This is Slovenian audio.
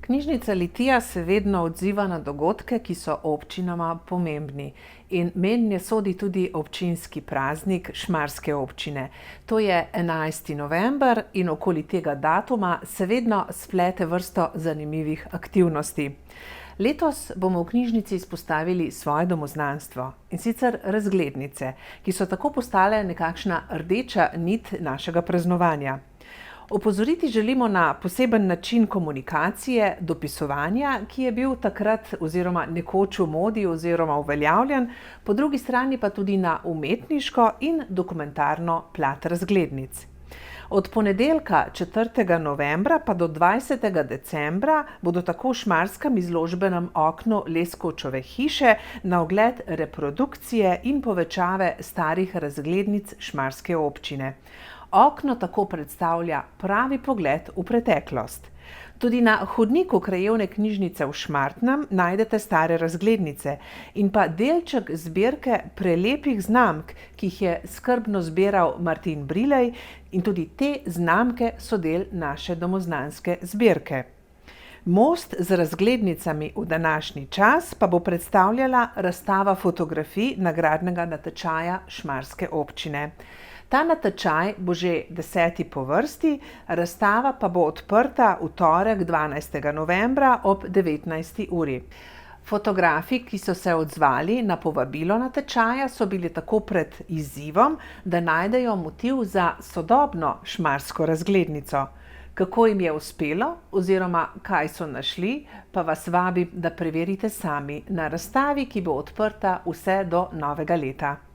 Knjižnica Litija se vedno odziva na dogodke, ki so občinama pomembni. In mednje sodi tudi občinski praznik Šmarske občine. To je 11. november in okoli tega datuma se vedno splete vrsto zanimivih aktivnosti. Letos bomo v knjižnici izpostavili svoje domoznanstvo, in sicer razglednice, ki so tako postale nekakšna rdeča nit našega praznovanja. Opozoriti želimo na poseben način komunikacije, dopisovanja, ki je bil takrat oziroma nekoč v modi oziroma uveljavljen, po drugi strani pa tudi na umetniško in dokumentarno plat razglednic. Od ponedeljka 4. novembra pa do 20. decembra bodo tako v Šmarskem izložbenem oknu Leskovčeve hiše na ogled reprodukcije in povečave starih razglednic šmarske občine. Okno tako predstavlja pravi pogled v preteklost. Tudi na hodniku krajevne knjižnice v Šmartnem najdete stare razglednice in pa delček zbirke prelepih znamk, ki jih je skrbno zbiral Martin Brilej, in tudi te znamke so del naše domoznanske zbirke. Most z razglednicami v današnji čas pa bo predstavljala razstava fotografij nagradnega natečaja Šmarske občine. Ta natečaj bo že 10. po vrsti, razstava pa bo odprta v torek 12. novembra ob 19. uri. Fotografi, ki so se odzvali na povabilo natečaja, so bili tako pred izzivom, da najdejo motiv za sodobno šmarsko razglednico. Kako jim je uspelo oziroma kaj so našli, pa vas vabim, da preverite sami na razstavi, ki bo odprta vse do novega leta.